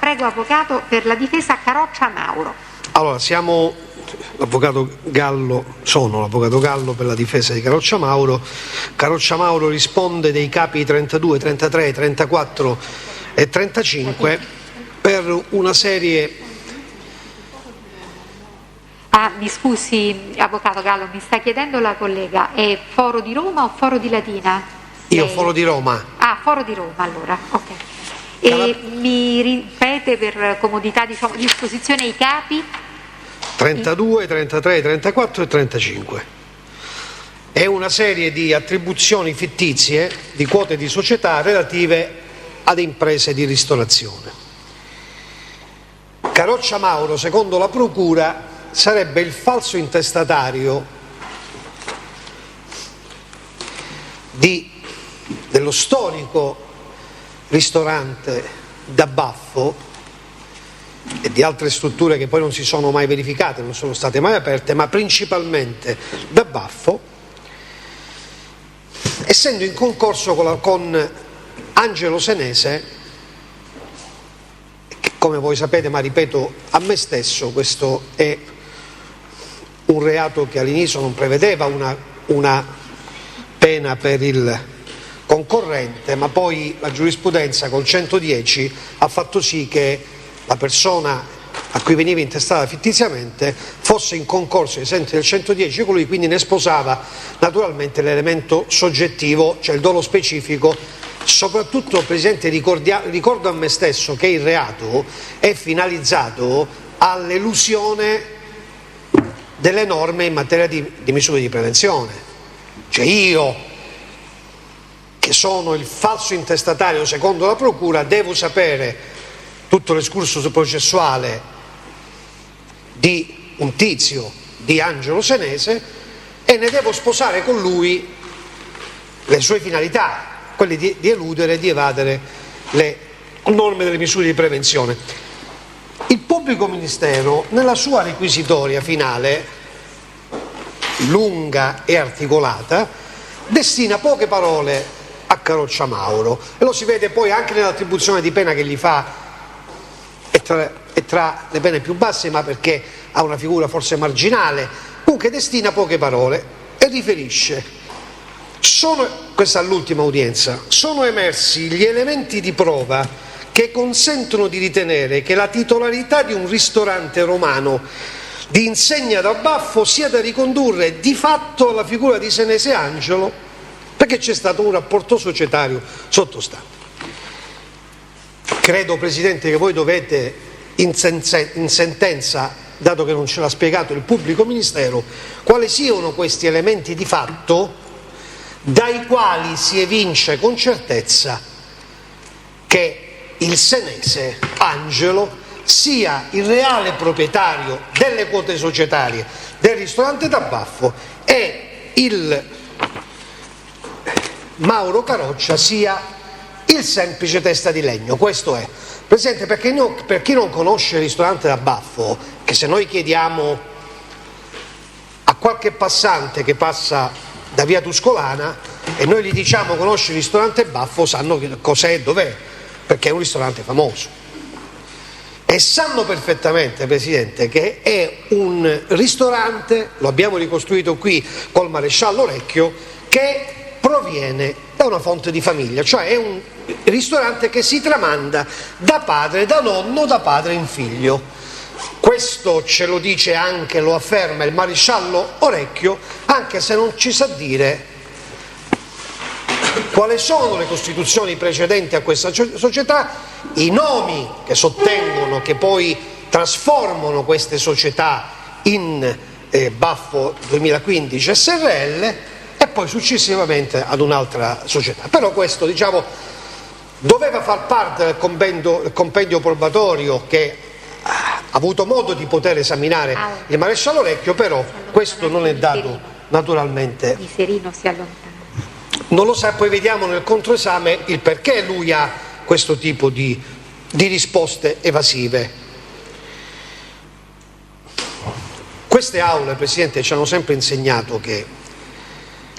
Prego, avvocato, per la difesa Caroccia Mauro. Allora, sono l'avvocato Gallo per la difesa di Caroccia Mauro. Caroccia Mauro risponde dei capi 32, 33, 34 e 35 per una serie... Mi scusi, avvocato Gallo, mi sta chiedendo la collega, è Foro di Roma o Foro di Latina? Io Foro di Roma. Foro di Roma, allora, ok. E mi ripete per comodità, diciamo, di esposizione i capi? 32, 33, 34 e 35. È una serie di attribuzioni fittizie di quote di società relative ad imprese di ristorazione. Caroccia Mauro, secondo la procura, sarebbe il falso intestatario dello storico ristorante da Baffo e di altre strutture che poi non si sono mai verificate, non sono state mai aperte, ma principalmente da Baffo, essendo in concorso con Angelo Senese, che come voi sapete, ma ripeto a me stesso, questo è un reato che all'inizio non prevedeva una pena per il concorrente, ma poi la giurisprudenza col 110 ha fatto sì che la persona a cui veniva intestata fittiziamente fosse in concorso ai sensi del 110 con lui, quindi ne sposava naturalmente l'elemento soggettivo, cioè il dolo specifico. Soprattutto, Presidente, ricordo a me stesso che il reato è finalizzato all'elusione delle norme in materia di misure di prevenzione. Cioè io, che sono il falso intestatario secondo la procura, devo sapere tutto l'escursus processuale di un tizio, di Angelo Senese, e ne devo sposare con lui le sue finalità, quelle di eludere e di evadere le norme delle misure di prevenzione. Il pubblico ministero, nella sua requisitoria finale, lunga e articolata, destina poche parole a Caroccia Mauro, e lo si vede poi anche nell'attribuzione di pena che gli fa, è tra le pene più basse, ma perché ha una figura forse marginale. Comunque destina poche parole e riferisce: questa è l'ultima udienza, sono emersi gli elementi di prova che consentono di ritenere che la titolarità di un ristorante romano di insegna da Baffo sia da ricondurre di fatto alla figura di Senese Angelo, perché c'è stato un rapporto societario sottostante. Credo, Presidente, che voi dovete in sentenza, dato che non ce l'ha spiegato il pubblico ministero, quali siano questi elementi di fatto dai quali si evince con certezza che il Senese Angelo sia il reale proprietario delle quote societarie del ristorante da Baffo e il Mauro Caroccia sia il semplice testa di legno. Questo è. Presidente, per chi non conosce il ristorante da Baffo, che se noi chiediamo a qualche passante che passa da via Tuscolana e noi gli diciamo conosce il ristorante Baffo, sanno cos'è e dov'è, perché è un ristorante famoso. E sanno perfettamente, Presidente, che è un ristorante, lo abbiamo ricostruito qui col maresciallo Orecchio, che proviene da una fonte di famiglia, cioè è un ristorante che si tramanda da padre, da nonno, da padre in figlio. Questo ce lo dice anche, lo afferma il maresciallo Orecchio, anche se non ci sa dire quali sono le costituzioni precedenti a questa società, i nomi che sottengono, che poi trasformano queste società in Baffo 2015 SRL e poi successivamente ad un'altra società. Però questo, diciamo, doveva far parte del compendio probatorio che ha avuto modo di poter esaminare il maresciallo Orecchio, però questo non è dato naturalmente. Di Serino si allontana. Non lo sa, poi vediamo nel controesame il perché lui ha questo tipo di risposte evasive. Queste aule, Presidente, ci hanno sempre insegnato che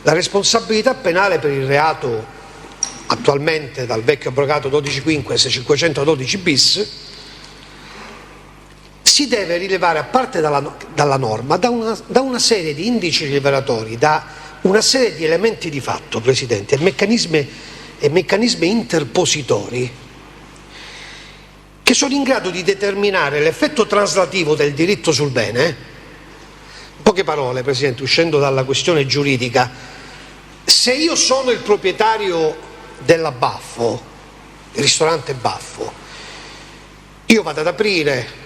la responsabilità penale per il reato attualmente dal vecchio abrogato 12-quinques 512 bis si deve rilevare, a parte dalla norma, da una serie di indici rivelatori, da una serie di elementi di fatto, Presidente, e meccanismi interpositori che sono in grado di determinare l'effetto traslativo del diritto sul bene. In poche parole, Presidente, uscendo dalla questione giuridica, se io sono il proprietario della Baffo, il ristorante Baffo, io vado ad aprire,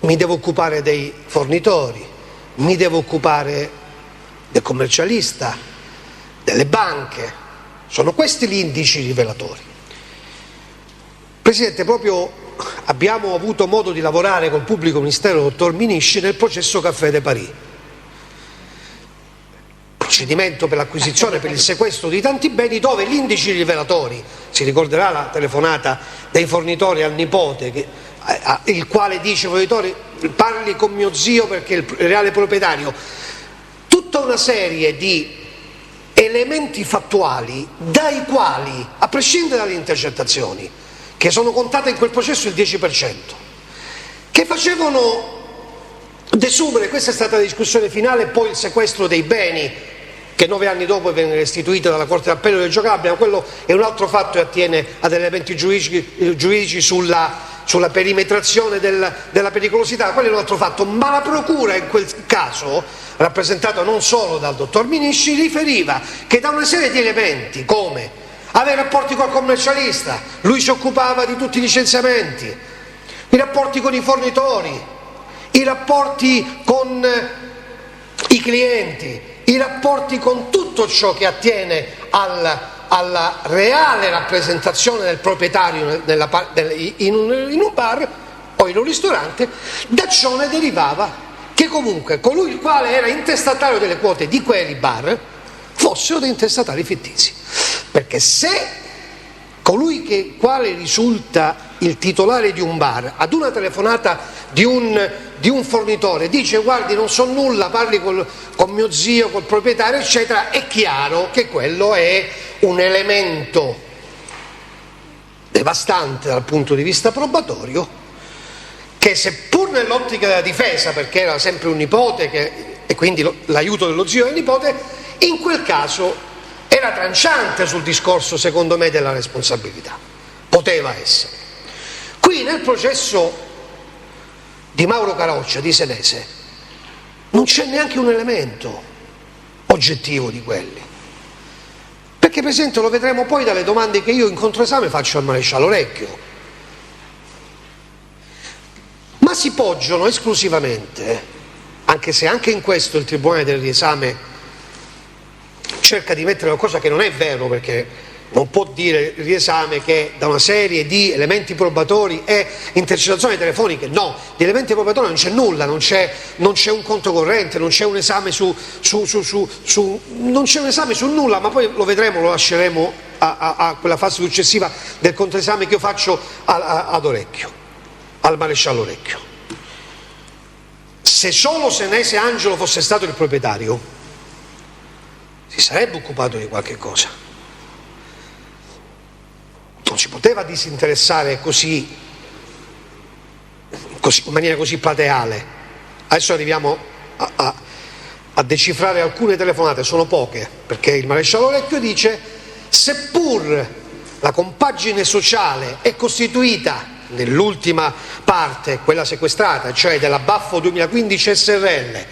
mi devo occupare dei fornitori, mi devo occupare del commercialista, delle banche, sono questi gli indici rivelatori. Presidente, proprio abbiamo avuto modo di lavorare col pubblico ministero dottor Minisci nel processo Caffè de Paris, procedimento per l'acquisizione, per il sequestro di tanti beni, dove gli indici rivelatori, si ricorderà la telefonata dei fornitori al nipote, il quale dice: fornitori, parli con mio zio perché è il reale proprietario, tutta una serie di elementi fattuali dai quali, a prescindere dalle intercettazioni, che sono contate in quel processo il 10%, che facevano desumere, questa è stata la discussione finale, poi il sequestro dei beni, che 9 anni dopo venne restituito dalla Corte d'Appello di Reggio Calabria, quello è un altro fatto e attiene ad elementi giuridici sulla perimetrazione della pericolosità, quello è un altro fatto, ma la Procura in quel caso, rappresentata non solo dal dottor Minisci, riferiva che da una serie di elementi, come avere rapporti col commercialista, lui si occupava di tutti i licenziamenti, i rapporti con i fornitori, i rapporti con i clienti, i rapporti con tutto ciò che attiene alla reale rappresentazione del proprietario in un bar o in un ristorante. Da ciò ne derivava che comunque colui il quale era intestatario delle quote di quei bar fossero dei intestatari fittizi, perché se colui quale risulta il titolare di un bar ad una telefonata di un fornitore dice: guardi, non so nulla, parli con mio zio, col proprietario, eccetera, è chiaro che quello è un elemento devastante dal punto di vista probatorio, che seppur nell'ottica della difesa, perché era sempre un nipote e quindi l'aiuto dello zio del nipote, in quel caso era tranciante sul discorso, secondo me, della responsabilità. Poteva essere. Qui nel processo di Mauro Caroccia di Senese non c'è neanche un elemento oggettivo di quelli. Perché, Presidente, lo vedremo poi dalle domande che io in controesame faccio al maresciallo Recchio. Ma si poggiano esclusivamente, anche se anche in questo il Tribunale del riesame cerca di mettere qualcosa che non è vero, perché non può dire il riesame che da una serie di elementi probatori e intercettazioni telefoniche, no, di elementi probatori non c'è nulla, non c'è un conto corrente, non c'è un esame non c'è un esame su nulla, ma poi lo vedremo, lo lasceremo a quella fase successiva del controesame che io faccio ad Orecchio, al maresciallo Orecchio. Se solo Senese Angelo fosse stato il proprietario, si sarebbe occupato di qualche cosa. Non si poteva disinteressare così in maniera così plateale. Adesso arriviamo a decifrare alcune telefonate, sono poche, perché il maresciallo Orecchio dice: seppur la compagine sociale è costituita nell'ultima parte, quella sequestrata, cioè della Baffo 2015 SRL,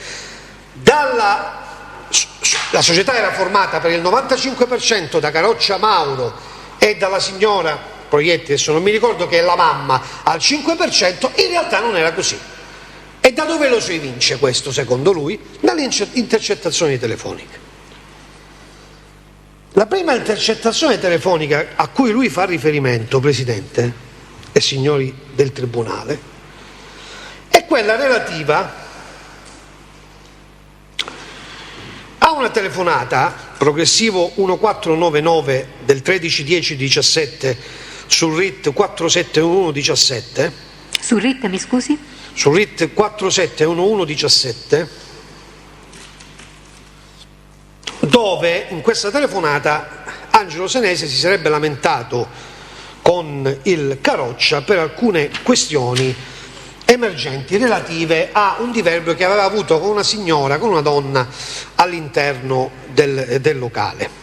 la società era formata per il 95% da Caroccia Mauro e dalla signora Proietti, adesso non mi ricordo, che è la mamma, al 5%, in realtà non era così. E da dove lo si evince questo, secondo lui? Dalle intercettazioni telefoniche. La prima intercettazione telefonica a cui lui fa riferimento, Presidente e signori del Tribunale, è quella relativa a una telefonata progressivo 1499 del 13/10/17 sul RIT 471117. Sul RIT, mi scusi? Sul RIT 471117, dove in questa telefonata Angelo Senese si sarebbe lamentato con il Caroccia per alcune questioni emergenti relative a un diverbio che aveva avuto con una signora, con una donna all'interno del locale.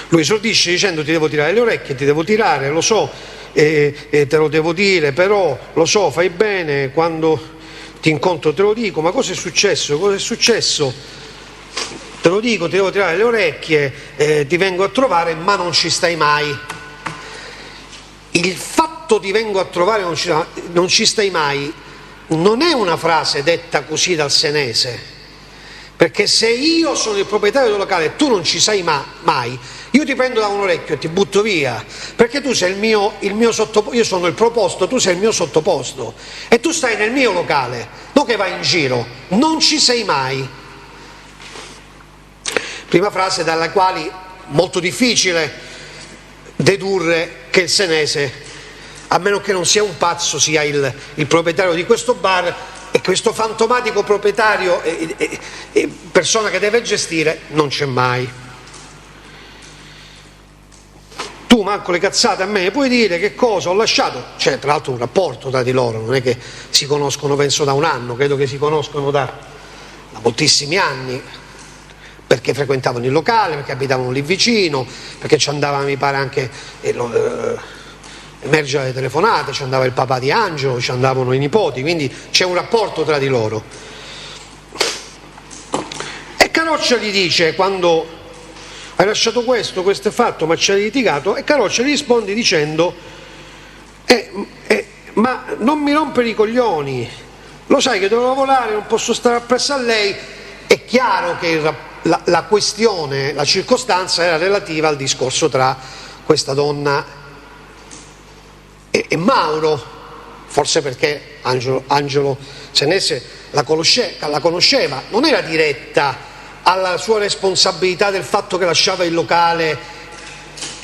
Lui esordisce dicendo: ti devo tirare le orecchie, ti devo tirare, lo so, te lo devo dire, però lo so, fai bene, quando ti incontro te lo dico, ma cosa è successo? Cosa è successo? Te lo dico, ti devo tirare le orecchie, ti vengo a trovare, ma non ci stai mai. Il fatto ti vengo a trovare, non ci stai mai, non è una frase detta così dal senese, perché se io sono il proprietario del locale e tu non ci sei mai, io ti prendo da un orecchio e ti butto via, perché tu sei il mio sottoposto, io sono il proposto, tu sei il mio sottoposto e tu stai nel mio locale, non che vai in giro, non ci sei mai. Prima frase dalla quale molto difficile dedurre che il senese, a meno che non sia un pazzo, sia il proprietario di questo bar, e questo fantomatico proprietario, persona che deve gestire, non c'è mai. Tu manco le cazzate a me puoi dire che cosa ho lasciato, c'è tra l'altro un rapporto tra di loro, non è che si conoscono penso da un anno, credo che si conoscono da moltissimi anni, perché frequentavano il locale, perché abitavano lì vicino, perché ci andava, mi pare, anche emergere le telefonate, ci andava il papà di Angelo, ci andavano i nipoti, quindi c'è un rapporto tra di loro. E Caroccia gli dice, quando hai lasciato questo è fatto, ma ci hai litigato, e Caroccia gli risponde dicendo: ma non mi rompere i coglioni, lo sai che devo lavorare, non posso stare appresso a lei. È chiaro che la questione, la circostanza era relativa al discorso tra questa donna e Mauro, forse perché Angelo Senese la conosceva, non era diretta alla sua responsabilità del fatto che lasciava il locale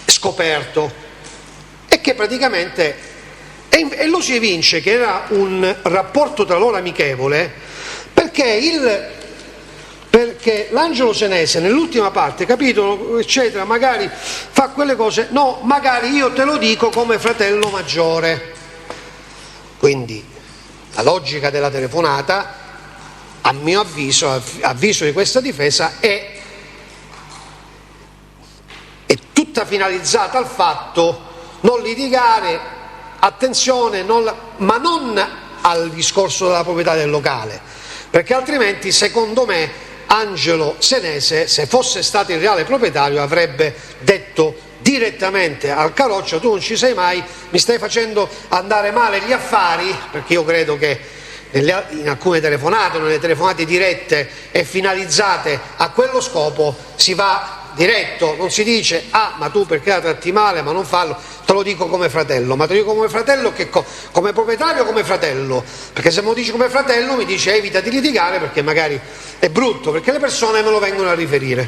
scoperto, e che praticamente e lo si evince che era un rapporto tra loro amichevole, perché l'Angelo Senese nell'ultima parte, capitolo eccetera, magari fa quelle cose, no, magari io te lo dico come fratello maggiore. Quindi la logica della telefonata, a mio avviso, avviso di questa difesa, è tutta finalizzata al fatto non litigare, attenzione, ma non al discorso della proprietà del locale, perché altrimenti secondo me Angelo Senese, se fosse stato il reale proprietario, avrebbe detto direttamente al Caroccia: tu non ci sei mai, mi stai facendo andare male gli affari, perché io credo che in alcune telefonate, nelle telefonate dirette e finalizzate a quello scopo, si va diretto, non si dice: ah, ma tu perché la tratti male, ma non fallo, te lo dico come fratello. Ma te lo dico come fratello, come proprietario o come fratello? Perché se me lo dici come fratello mi dice evita di litigare, perché magari è brutto, perché le persone me lo vengono a riferire.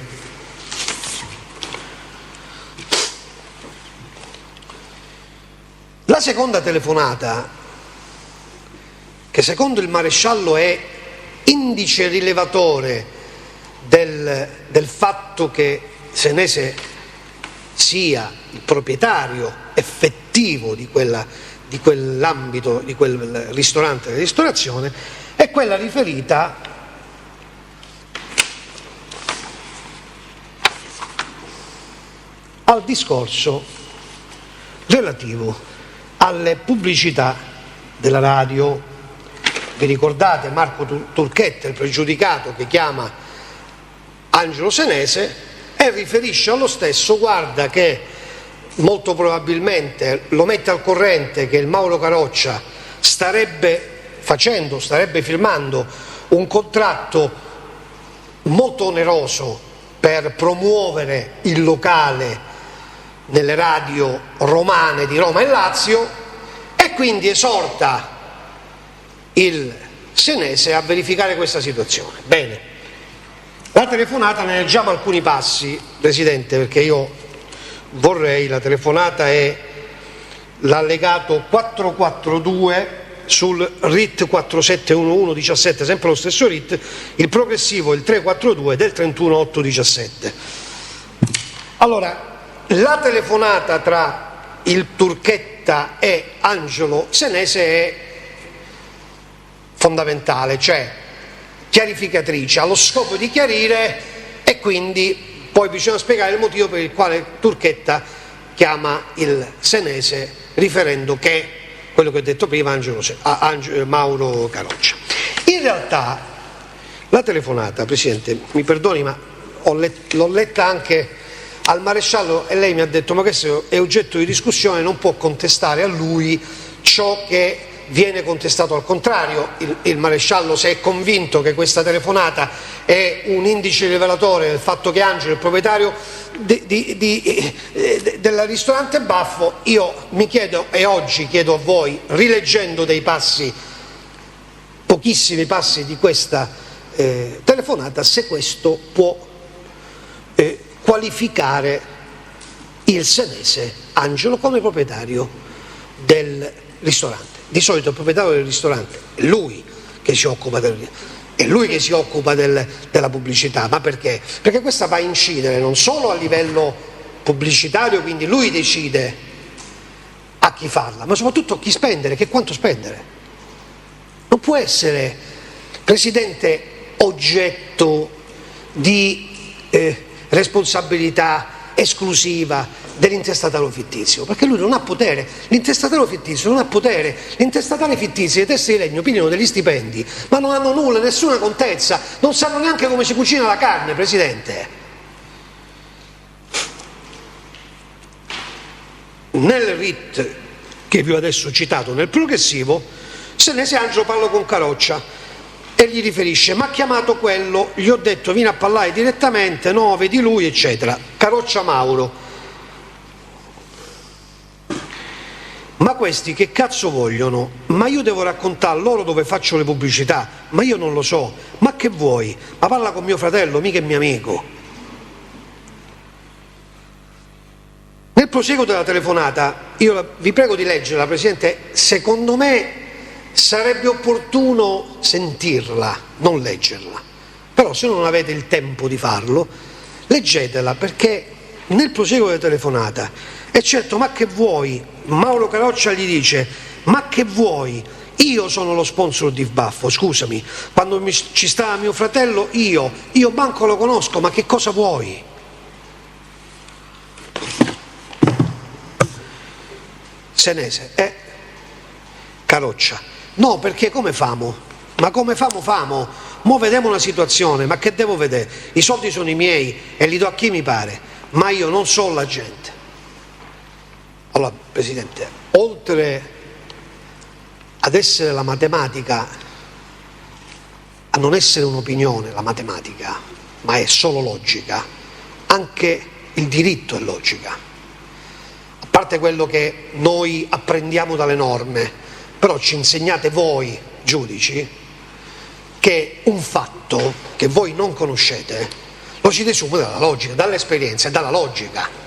La seconda telefonata, che secondo il maresciallo è indice rilevatore del fatto che Senese sia il proprietario effettivo di quell'ambito, di quel ristorante di ristorazione, è quella riferita al discorso relativo alle pubblicità della radio. Vi ricordate Marco Turchetta, il pregiudicato, che chiama Angelo Senese e riferisce allo stesso: guarda che molto probabilmente lo mette al corrente che il Mauro Caroccia starebbe firmando un contratto molto oneroso per promuovere il locale nelle radio romane di Roma e Lazio, e quindi esorta il Senese a verificare questa situazione. Bene, la telefonata, ne leggiamo alcuni passi, Presidente, perché io vorrei, la telefonata è l'allegato 442 sul RIT 471117, sempre lo stesso RIT, il progressivo il 342 del 31/8/17. Allora, la telefonata tra il Turchetta e Angelo Senese è fondamentale, cioè chiarificatrice, allo scopo di chiarire, e quindi poi bisogna spiegare il motivo per il quale Turchetta chiama il senese riferendo che quello che ho detto prima Mauro Caroccia. In realtà la telefonata, Presidente, mi perdoni, ma l'ho letta anche al maresciallo e lei mi ha detto ma questo è oggetto di discussione, non può contestare a lui ciò che viene contestato al contrario. Il maresciallo, se è convinto che questa telefonata è un indice rivelatore del fatto che Angelo è il proprietario del ristorante Baffo, io mi chiedo, e oggi chiedo a voi, rileggendo dei passi, pochissimi passi di questa telefonata, se questo può qualificare il senese Angelo come proprietario del ristorante. Di solito il proprietario del ristorante è lui che si occupa della pubblicità, ma perché? Perché questa va a incidere non solo a livello pubblicitario, quindi lui decide a chi farla, ma soprattutto a chi spendere, che quanto spendere. Non può essere, Presidente, oggetto di responsabilità esclusiva dell'intestatario fittizio, perché lui non ha potere, l'intestatario fittizio non ha potere, l'intestatari fittizi, le teste di legno pigliano degli stipendi, ma non hanno nulla, nessuna contezza, non sanno neanche come si cucina la carne, Presidente. Nel RIT che vi ho adesso citato, nel progressivo, senese Angelo parla con Caroccia e gli riferisce: ma ha chiamato quello, gli ho detto vieni a parlare direttamente, no, vedi lui, eccetera. Caroccia Mauro: ma questi che cazzo vogliono? Ma io devo raccontare loro dove faccio le pubblicità? Ma io non lo so. Ma che vuoi? Ma parla con mio fratello, mica è mio amico. Nel proseguo della telefonata, io vi prego di leggerla, Presidente, secondo me sarebbe opportuno sentirla, non leggerla. Però se non avete il tempo di farlo, leggetela, perché nel proseguo della telefonata, e certo, ma che vuoi? Mauro Caroccia gli dice: ma che vuoi? Io sono lo sponsor di Baffo, scusami, quando ci stava mio fratello io manco lo conosco, ma che cosa vuoi? Senese, Caroccia: no, perché come famo? Ma come famo? Mo vediamo una situazione, ma che devo vedere? I soldi sono i miei e li do a chi mi pare, ma io non so la gente. Allora, Presidente, oltre ad essere la matematica, a non essere un'opinione la matematica, ma è solo logica, anche il diritto è logica. A parte quello che noi apprendiamo dalle norme, però ci insegnate voi, giudici, che un fatto che voi non conoscete lo si desume dalla logica, dall'esperienza e dalla logica.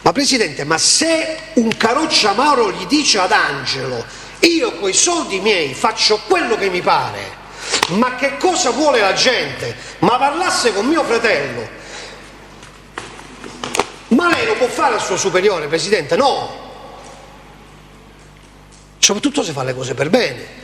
Ma Presidente, ma se un Caroccia Mauro gli dice ad Angelo: io coi soldi miei faccio quello che mi pare, ma che cosa vuole la gente? Ma parlasse con mio fratello, ma lei lo può fare al suo superiore, Presidente? No, soprattutto se fa le cose per bene.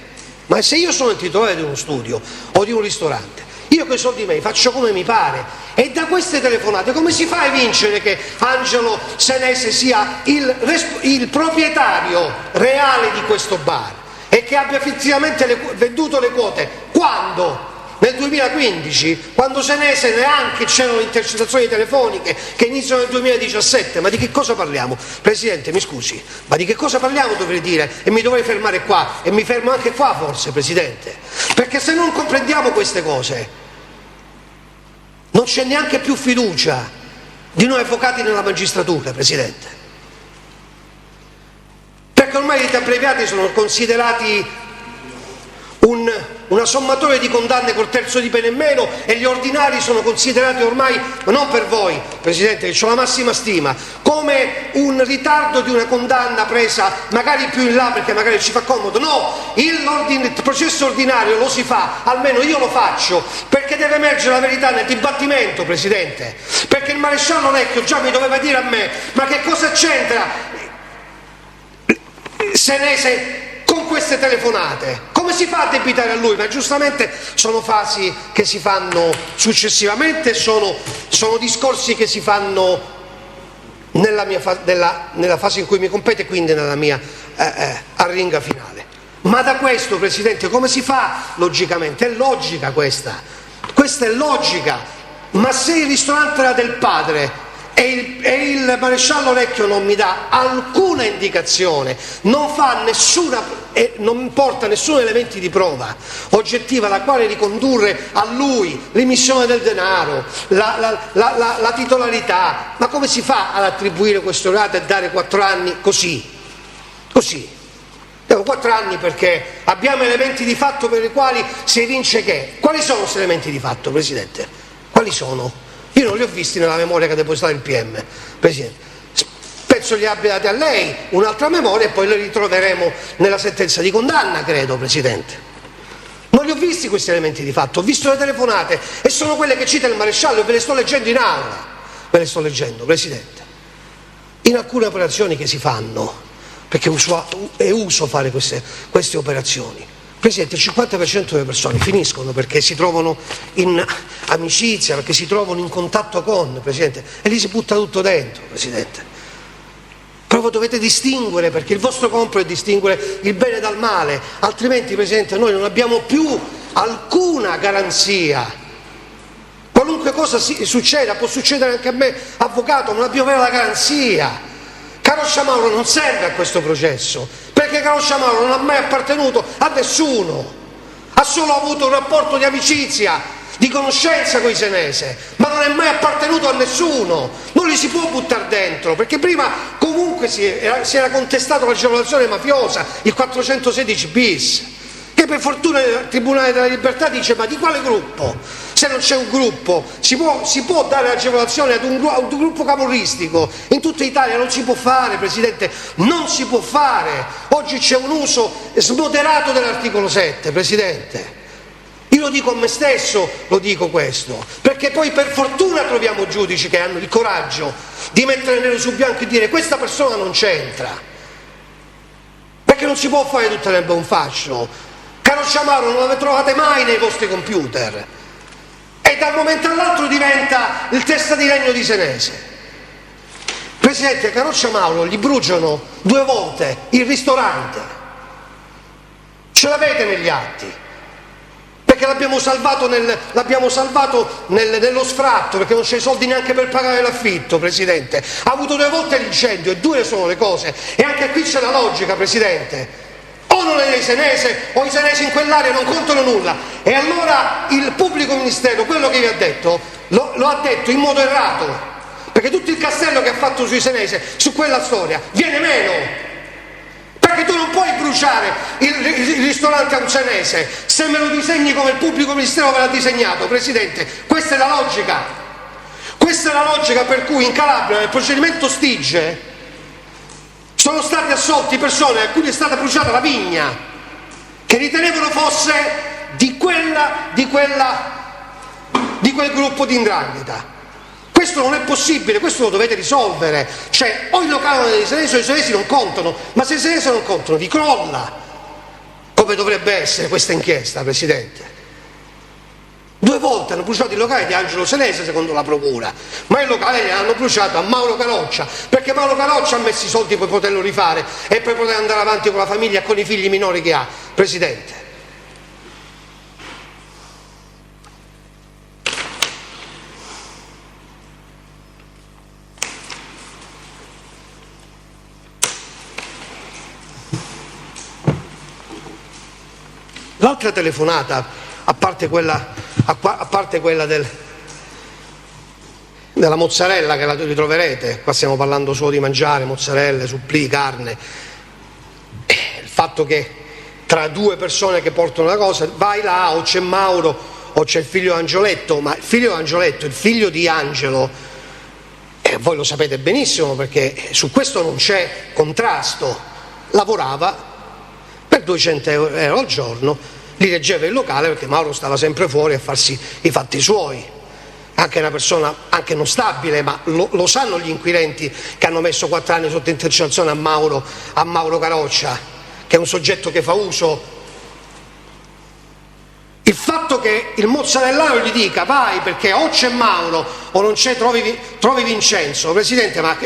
Ma se io sono il titolare di uno studio o di un ristorante, io con i soldi miei faccio come mi pare, e da queste telefonate come si fa a evincere che Angelo Senese sia il proprietario reale di questo bar e che abbia effettivamente venduto le quote? Quando? Nel 2015, quando Senese neanche c'erano intercettazioni telefoniche che iniziano nel 2017. Ma di che cosa parliamo? Presidente, mi scusi, ma di che cosa parliamo dovrei dire? E mi dovrei fermare qua, e mi fermo anche qua forse, Presidente, perché se non comprendiamo queste cose non c'è neanche più fiducia di noi avvocati nella magistratura, Presidente, perché ormai i riti abbreviati sono considerati una sommatoria di condanne col terzo di pena in meno, e gli ordinari sono considerati ormai, ma non per voi, Presidente, che ho la massima stima, come un ritardo di una condanna presa magari più in là perché magari ci fa comodo. No, il processo ordinario lo si fa, almeno io lo faccio, perché deve emergere la verità nel dibattimento, Presidente, perché il maresciallo Lecchio già mi doveva dire a me: ma che cosa c'entra Senese con queste telefonate. Come si fa a debitare a lui? Ma giustamente sono fasi che si fanno successivamente, sono discorsi che si fanno nella fase in cui mi compete, quindi nella mia arringa finale. Ma da questo, Presidente, come si fa logicamente? È logica questa è logica. Ma se il ristorante era del padre e il maresciallo Recchio non mi dà alcuna indicazione, non porta nessun elemento di prova oggettiva alla quale ricondurre a lui l'emissione del denaro, la titolarità, ma come si fa ad attribuire questo reato e dare 4 anni così? Diamo 4 anni perché abbiamo elementi di fatto per i quali si evince che. Quali sono questi elementi di fatto, Presidente? Quali sono? Io non li ho visti nella memoria che ha depositato il PM, Presidente. Penso li abbia dati a lei un'altra memoria e poi le ritroveremo nella sentenza di condanna, credo, Presidente. Non li ho visti questi elementi di fatto, ho visto le telefonate e sono quelle che cita il maresciallo e ve le sto leggendo in aula. Ve le sto leggendo, Presidente. In alcune operazioni che si fanno, perché è uso fare queste operazioni, Presidente, il 50% delle persone finiscono perché si trovano in amicizia, perché si trovano in contatto con, Presidente, e lì si butta tutto dentro, Presidente. Proprio dovete distinguere, perché il vostro compito è distinguere il bene dal male, altrimenti, Presidente, noi non abbiamo più alcuna garanzia. Qualunque cosa succeda, può succedere anche a me, avvocato, non abbiamo la garanzia. Caroccia Mauro non serve a questo processo, perché Caroccia Mauro non ha mai appartenuto a nessuno, ha solo avuto un rapporto di amicizia, di conoscenza con i Senese, ma non è mai appartenuto a nessuno, non li si può buttare dentro, perché prima comunque si era contestato l'agevolazione mafiosa, il 416 bis, che per fortuna il Tribunale della Libertà dice: ma di quale gruppo? Se non c'è un gruppo si può dare agevolazione ad un gruppo camorristico? In tutta Italia non si può fare, Presidente, non si può fare. Oggi c'è un uso smoderato dell'articolo 7, Presidente. Io lo dico a me stesso, lo dico questo, perché poi per fortuna troviamo giudici che hanno il coraggio di mettere nero su bianco e dire: questa persona non c'entra, perché non si può fare tutto nel buon fascio. Caroccia Mauro non la trovate mai nei vostri computer e dal momento all'altro diventa il testa di legno di Senese. Presidente, Caroccia Mauro gli bruciano 2 volte il ristorante, ce l'avete negli atti, perché l'abbiamo salvato nello sfratto, perché non c'è i soldi neanche per pagare l'affitto, Presidente. Ha avuto 2 volte l'incendio e 2 sono le cose, e anche qui c'è la logica, Presidente. O non è Senese, o i senesi in quell'area non contano nulla. E allora il pubblico ministero, quello che vi ha detto, lo ha detto in modo errato, perché tutto il castello che ha fatto sui senese, su quella storia, viene meno. Perché tu non puoi bruciare il ristorante a un senese se me lo disegni come il pubblico ministero ve l'ha disegnato, Presidente. Questa è la logica. Questa è la logica per cui in Calabria, nel procedimento Stige, sono stati assolti persone a cui è stata bruciata la vigna, che ritenevano fosse di quel gruppo di 'ndrangheta. Questo non è possibile, questo lo dovete risolvere. Cioè, o il locale dei senesi o i senesi non contano, ma se i senesi non contano vi crolla, come dovrebbe essere questa inchiesta, Presidente. 2 volte hanno bruciato il locale di Angelo Senese secondo la procura, ma il locale l'hanno bruciato a Mauro Caroccia, perché Mauro Caroccia ha messo i soldi per poterlo rifare e per poter andare avanti con la famiglia e con i figli minori che ha, Presidente. L'altra telefonata, a parte quella della mozzarella, che la ritroverete, qua stiamo parlando solo di mangiare, mozzarelle, supplì, carne, il fatto che tra 2 persone che portano la cosa, vai là, o c'è Mauro o c'è il figlio di Angioletto, ma il figlio di Angioletto, il figlio di Angelo, voi lo sapete benissimo perché su questo non c'è contrasto, lavorava per 200 euro al giorno, li reggeva il locale perché Mauro stava sempre fuori a farsi i fatti suoi. Anche una persona anche non stabile, ma lo sanno gli inquirenti che hanno messo 4 anni sotto intercettazione a Mauro Caroccia, che è un soggetto che fa uso. Il fatto che il mozzarellaro gli dica vai perché o c'è Mauro o non c'è, trovi Vincenzo, Presidente, ma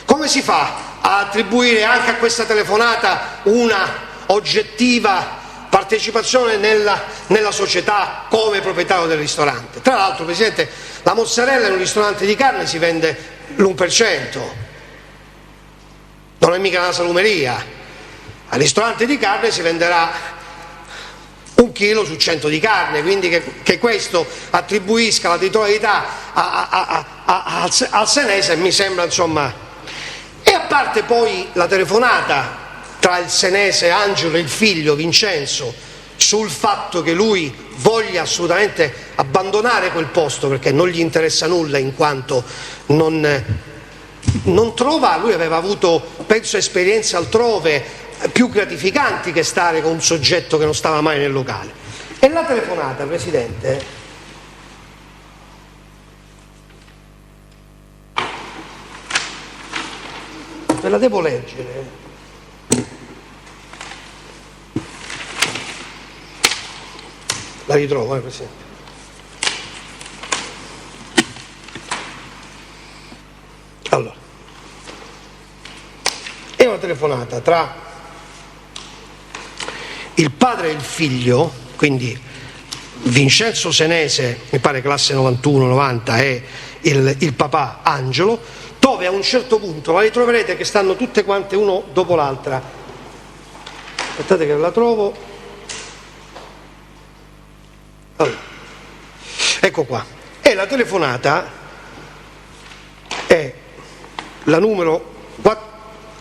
come si fa a attribuire anche a questa telefonata una oggettiva partecipazione nella società come proprietario del ristorante? Tra l'altro, Presidente, la mozzarella in un ristorante di carne si vende l'1%, non è mica una salumeria. Al ristorante di carne si venderà 1 chilo su 100 di carne, quindi che questo attribuisca la titolarità al senese mi sembra, insomma. E a parte poi la telefonata tra il senese Angelo e il figlio Vincenzo sul fatto che lui voglia assolutamente abbandonare quel posto perché non gli interessa nulla in quanto non trova, lui aveva avuto, penso, esperienze altrove più gratificanti che stare con un soggetto che non stava mai nel locale. E la telefonata, Presidente, ve la devo leggere. La ritrovo, Presidente. Allora, è una telefonata tra il padre e il figlio, quindi Vincenzo Senese, mi pare classe 91-90, e il papà Angelo, dove a un certo punto, ma li troverete che stanno tutte quante uno dopo l'altra. Aspettate che la trovo. Allora, ecco qua. E la telefonata è la numero 4.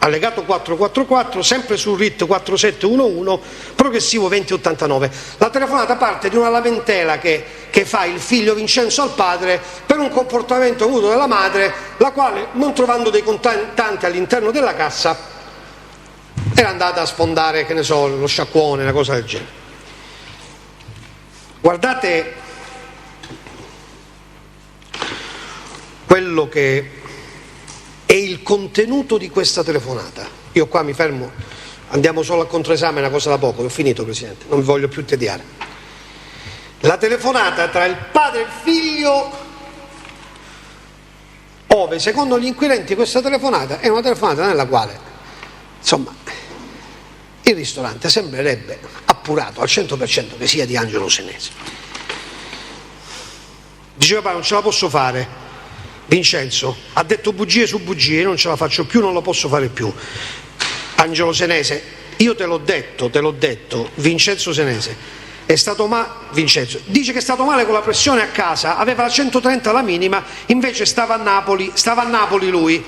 Allegato 444, sempre sul RIT 4711, progressivo 2089. La telefonata parte di una lamentela che fa il figlio Vincenzo al padre per un comportamento avuto dalla madre, la quale, non trovando dei contanti all'interno della cassa, era andata a sfondare, che ne so, lo sciacquone, una cosa del genere. Guardate quello che è il contenuto di questa telefonata. Io qua mi fermo, andiamo solo al controesame, una cosa da poco, ho finito, Presidente, non vi voglio più tediare. La telefonata tra il padre e il figlio, ove secondo gli inquirenti questa telefonata è una telefonata nella quale, insomma, il ristorante sembrerebbe appurato al 100% che sia di Angelo Senese. Diceva papà, non ce la posso fare, Vincenzo ha detto bugie su bugie, io non ce la faccio più, non lo posso fare più. Angelo Senese, io te l'ho detto, Vincenzo Senese è stato Vincenzo dice che è stato male con la pressione a casa, aveva la 130 la minima, invece stava a Napoli lui.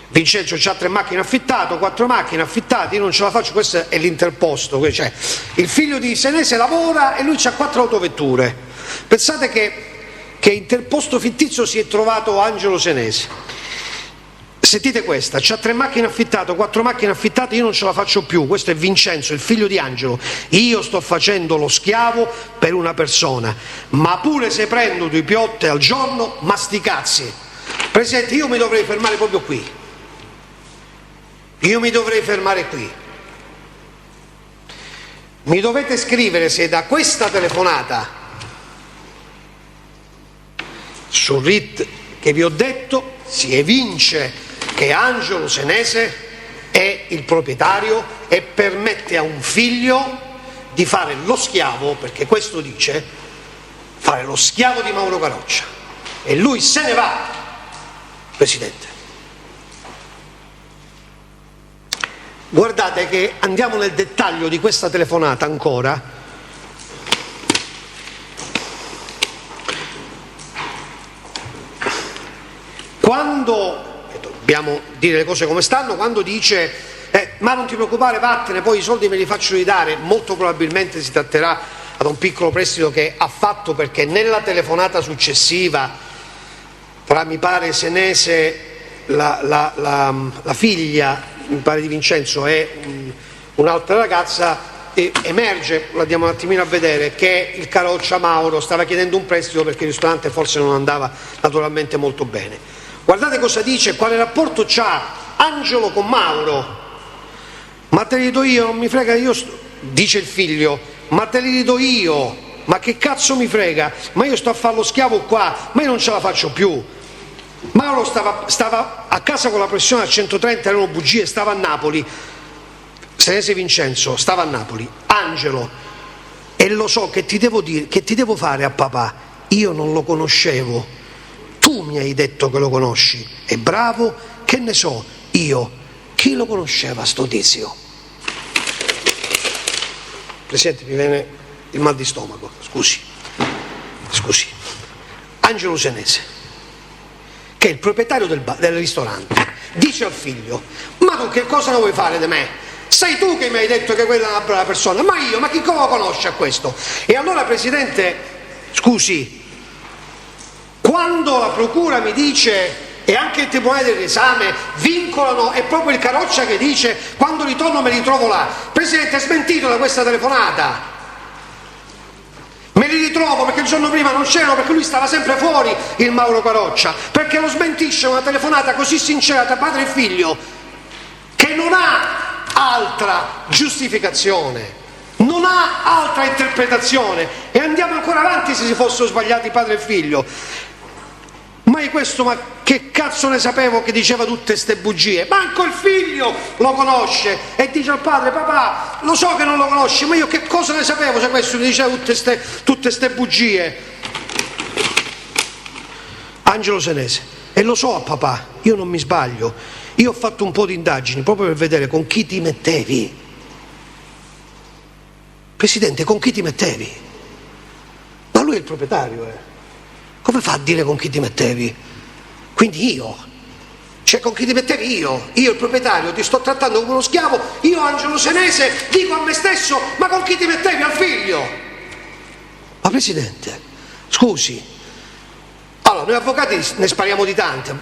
Vincenzo c'ha 3 macchine affittate, 4 macchine affittate, io non ce la faccio, questo è l'interposto, cioè il figlio di Senese lavora e lui c'ha 4 autovetture. Pensate che interposto fittizio si è trovato Angelo Senese. Sentite questa, c'ha 3 macchine affittate, 4 macchine affittate, io non ce la faccio più, questo è Vincenzo, il figlio di Angelo, io sto facendo lo schiavo per una persona, ma pure se prendo 2 piotte al giorno, ma sti cazzi. Presidente, io mi dovrei fermare proprio qui, mi dovete scrivere se da questa telefonata sul RIT che vi ho detto si evince che Angelo Senese è il proprietario e permette a un figlio di fare lo schiavo, perché questo dice, fare lo schiavo di Mauro Caroccia, e lui se ne va, Presidente. Guardate che andiamo nel dettaglio di questa telefonata ancora. Quando, dobbiamo dire le cose come stanno, quando dice ma non ti preoccupare, vattene, poi i soldi me li faccio ridare, molto probabilmente si tratterà ad un piccolo prestito che ha fatto, perché nella telefonata successiva tra, mi pare, Senese, la figlia, mi pare, di Vincenzo e un'altra ragazza, emerge, lo andiamo un attimino a vedere, che il Caroccia Mauro stava chiedendo un prestito perché il ristorante forse non andava naturalmente molto bene. Guardate cosa dice, quale rapporto c'ha Angelo con Mauro. ma te li do io, non mi frega, dice il figlio, ma te li do io, ma che cazzo mi frega, ma io sto a fare lo schiavo qua, ma io non ce la faccio più. Mauro stava a casa con la pressione a 130, erano bugie, stava a Napoli, Senese Vincenzo stava a Napoli, Angelo, e lo so che ti devo dire, che ti devo fare a papà, io non lo conoscevo, tu mi hai detto che lo conosci, e bravo, che ne so io, chi lo conosceva sto tizio? Presidente, mi viene il mal di stomaco, scusi, Angelo Senese, che è il proprietario del ristorante, dice al figlio, ma tu che cosa ne vuoi fare di me? Sei tu che mi hai detto che quella è una brava persona, ma io, ma chi lo conosce a questo? E allora, Presidente, scusi, quando la procura mi dice, e anche il tribunale dell'esame vincolano, è proprio il Caroccia che dice, quando ritorno me li trovo là, Presidente, è smentito da questa telefonata. Me li ritrovo perché il giorno prima non c'erano, perché lui stava sempre fuori, il Mauro Caroccia, perché lo smentisce una telefonata così sincera tra padre e figlio, che non ha altra giustificazione, non ha altra interpretazione, e andiamo ancora avanti se si fossero sbagliati padre e figlio. Ma questo, ma che cazzo ne sapevo che diceva tutte ste bugie? Manco il figlio lo conosce e dice al padre, papà, lo so che non lo conosci, ma io che cosa ne sapevo se questo mi diceva tutte ste bugie? Angelo Senese, e lo so a papà, io non mi sbaglio, io ho fatto un po' di indagini proprio per vedere con chi ti mettevi. Presidente, con chi ti mettevi? Ma lui è il proprietario, Come fa a dire con chi ti mettevi? Quindi io, cioè con chi ti mettevi io il proprietario, ti sto trattando come uno schiavo, io Angelo Senese dico a me stesso, ma con chi ti mettevi al figlio? Ma Presidente, scusi, allora noi avvocati ne spariamo di tante,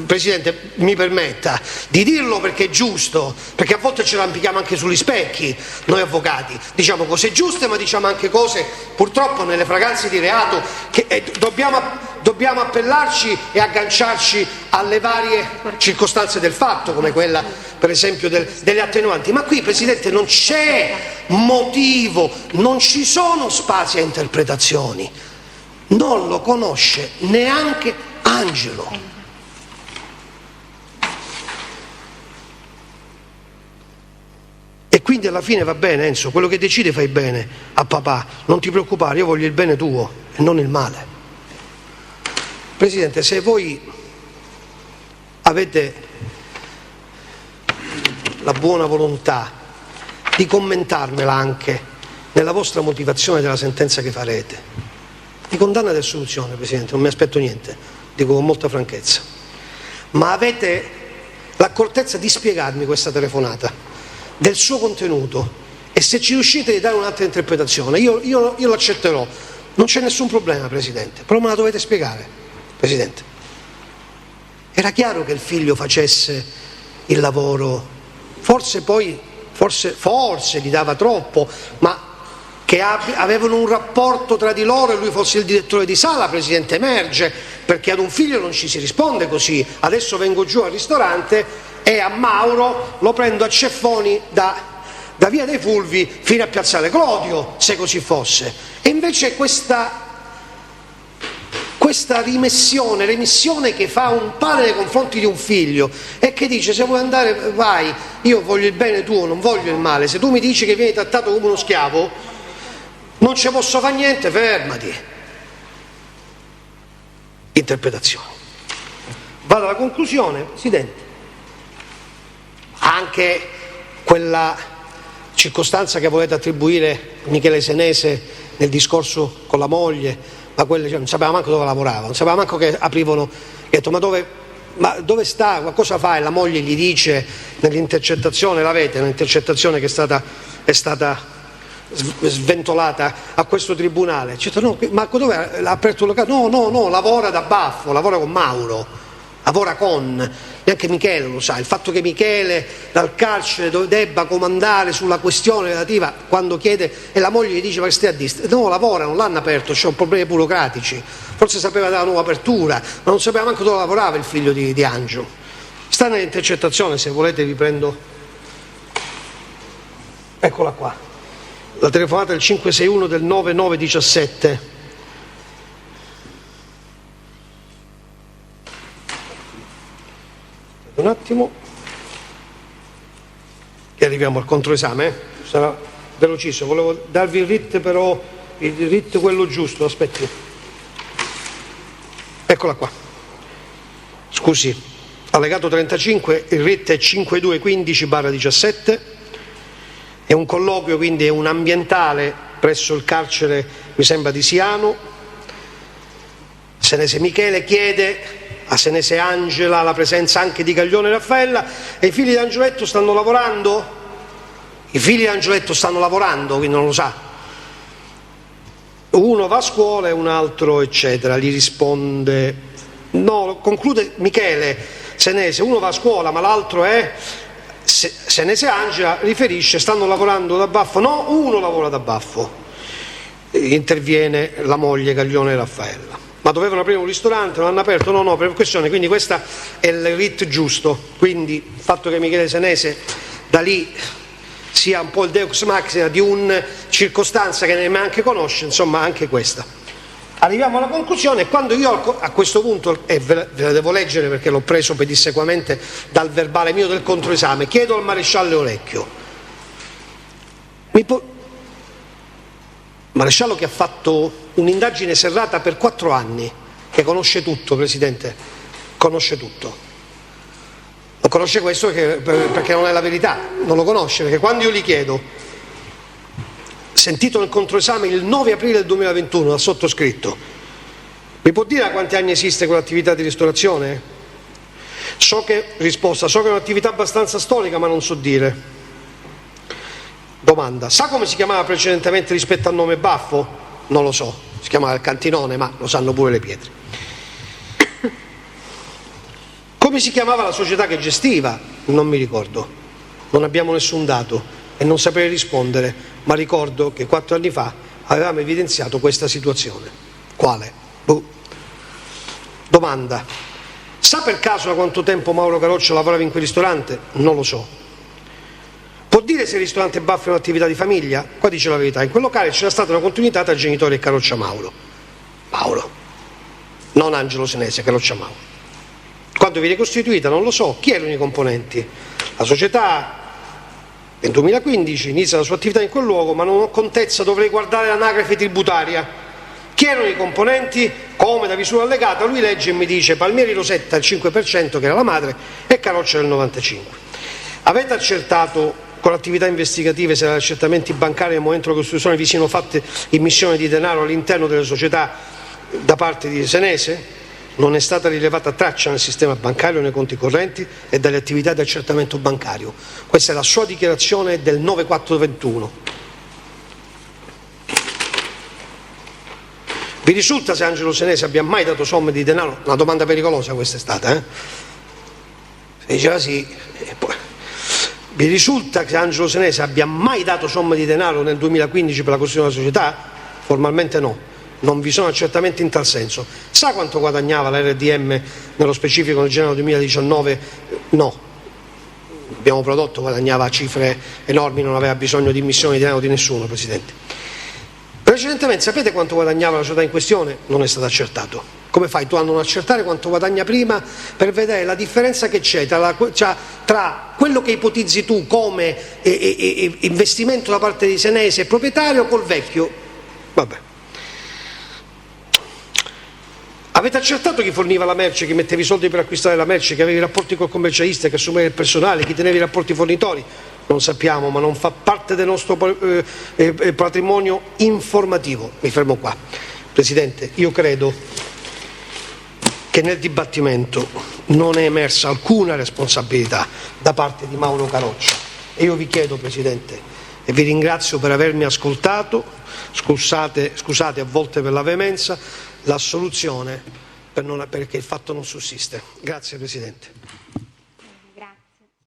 Presidente mi permetta di dirlo perché è giusto, perché a volte ce l'arrampichiamo anche sugli specchi, noi avvocati, diciamo cose giuste ma diciamo anche cose purtroppo nelle fragranze di reato che dobbiamo appellarci e agganciarci alle varie circostanze del fatto, come quella per esempio delle attenuanti, ma qui Presidente non c'è motivo, non ci sono spazi a interpretazioni. Non lo conosce neanche Angelo. E quindi alla fine va bene, Enzo, quello che decidi fai bene a papà, non ti preoccupare, io voglio il bene tuo e non il male. Presidente, se voi avete la buona volontà di commentarmela anche nella vostra motivazione della sentenza che farete, di condanna ed assoluzione, Presidente, non mi aspetto niente, dico con molta franchezza, ma avete l'accortezza di spiegarmi questa telefonata, del suo contenuto, e se ci riuscite di dare un'altra interpretazione, io l'accetterò, non c'è nessun problema, Presidente, però me la dovete spiegare, Presidente. Era chiaro che il figlio facesse il lavoro, forse gli dava troppo, ma che avevano un rapporto tra di loro e lui fosse il direttore di sala, Presidente, emerge, perché ad un figlio non ci si risponde così. Adesso vengo giù al ristorante e a Mauro lo prendo a ceffoni da Via dei Fulvi fino a Piazzale Clodio, se così fosse. E invece questa remissione che fa un padre nei confronti di un figlio e che dice, se vuoi andare vai, io voglio il bene tuo, non voglio il male, se tu mi dici che vieni trattato come uno schiavo non ci posso fare niente, fermati. Interpretazione. Vado alla conclusione, Presidente. Anche quella circostanza che volete attribuire a Michele Senese nel discorso con la moglie, ma quelle, non sapeva manco dove lavorava, non sapeva manco che aprivano, ha detto ma dove sta, ma cosa fa? E la moglie gli dice nell'intercettazione, l'avete, un'intercettazione che è stata sventolata a questo tribunale, no, ma dove ha aperto un locale? No, lavora da baffo, lavora con Mauro, neanche Michele lo sa, il fatto che Michele dal carcere debba comandare sulla questione relativa, quando chiede e la moglie gli dice ma che stai a dire? No, lavora, non l'hanno aperto, c'è problemi burocratici, forse sapeva della nuova apertura, ma non sapeva manco dove lavorava il figlio di Angelo. Sta nell'intercettazione, se volete vi prendo Eccola qua. La telefonata del 561 del 9917. Un attimo. E arriviamo al controesame. Sarà velocissimo. Volevo darvi il RIT, però il RIT quello giusto. Aspetti. Eccola qua. Scusi. Allegato 35, il RIT è 5215/17. È un colloquio, quindi è un ambientale presso il carcere, mi sembra, di Siano. Senese Michele chiede a Senese Angela la presenza anche di Gaglione e Raffaella, e i figli di Angioletto stanno lavorando? I figli di Angioletto stanno lavorando, quindi non lo sa. Uno va a scuola e un altro eccetera, gli risponde, no, conclude Michele, Senese, uno va a scuola ma l'altro è... Senese Angela riferisce, stanno lavorando da baffo, no, uno lavora da baffo. Interviene la moglie Gaglione e Raffaella. Ma dovevano aprire un ristorante, non hanno aperto? No, per questione, quindi questo è il RIT giusto. Quindi il fatto che Michele Senese da lì sia un po' il deus machina di una circostanza che neanche conosce, insomma anche questa. Arriviamo alla conclusione, e quando io a questo punto, e ve la devo leggere perché l'ho preso pedissequamente dal verbale mio del controesame, chiedo al maresciallo Orecchio, maresciallo che ha fatto un'indagine serrata per 4 anni, che conosce tutto, Presidente, conosce tutto. Non conosce questo perché non è la verità, non lo conosce, perché quando io gli chiedo, sentito nel controesame il 9 aprile del 2021 dal sottoscritto, mi può dire da quanti anni esiste quell'attività di ristorazione? Risposta, so che è un'attività abbastanza storica ma non so dire. Domanda, sa come si chiamava precedentemente rispetto al nome Baffo? Non lo so, si chiamava il Cantinone, ma lo sanno pure le pietre. Come si chiamava la società che gestiva? Non mi ricordo, non abbiamo nessun dato e non saprei rispondere, ma ricordo che 4 anni fa avevamo evidenziato questa situazione. Quale? Domanda, sa per caso da quanto tempo Mauro Caroccia lavorava in quel ristorante? Non lo so. Può dire se il ristorante Baffo è un'attività di famiglia? Qua dice la verità, in quel locale c'era stata una continuità tra genitori e Caroccia Mauro, non Angelo Senese, Caroccia Mauro. Quando viene costituita non lo so. Chi erano i componenti? La società nel 2015 inizia la sua attività in quel luogo, ma non ho contezza, dovrei guardare l'anagrafe tributaria. Chi erano i componenti? Come da visura allegata, lui legge e mi dice Palmieri Rosetta al 5%, che era la madre, e Caroccia del 95%. Avete accertato con attività investigative se agli accertamenti bancari nel momento della costituzione vi siano fatte immissioni di denaro all'interno delle società da parte di Senese? Non è stata rilevata traccia nel sistema bancario, nei conti correnti e dalle attività di accertamento bancario. Questa è la sua dichiarazione del 9/4/21. Vi risulta se Angelo Senese abbia mai dato somme di denaro? Una domanda pericolosa questa è stata, Se diceva sì, vi risulta che Angelo Senese abbia mai dato somme di denaro nel 2015 per la costituzione della società? Formalmente no. Non vi sono accertamenti in tal senso. Sa quanto guadagnava la RDM nello specifico nel gennaio 2019? No. Abbiamo prodotto, guadagnava cifre enormi, non aveva bisogno di immissioni di denaro di nessuno, Presidente. Precedentemente sapete quanto guadagnava la società in questione? Non è stato accertato. Come fai tu a non accertare quanto guadagna prima per vedere la differenza che c'è tra quello che ipotizzi tu come investimento da parte di Senese e proprietario col vecchio? Vabbè. Avete accertato chi forniva la merce, chi metteva i soldi per acquistare la merce, chi aveva i rapporti col commercialista, chi assumeva il personale, chi teneva i rapporti fornitori? Non sappiamo, ma non fa parte del nostro patrimonio informativo. Mi fermo qua. Presidente, io credo che nel dibattimento non è emersa alcuna responsabilità da parte di Mauro Caroccia. E io vi chiedo, Presidente, e vi ringrazio per avermi ascoltato, scusate a volte per la veemenza, l'assoluzione perché il fatto non sussiste. Grazie Presidente.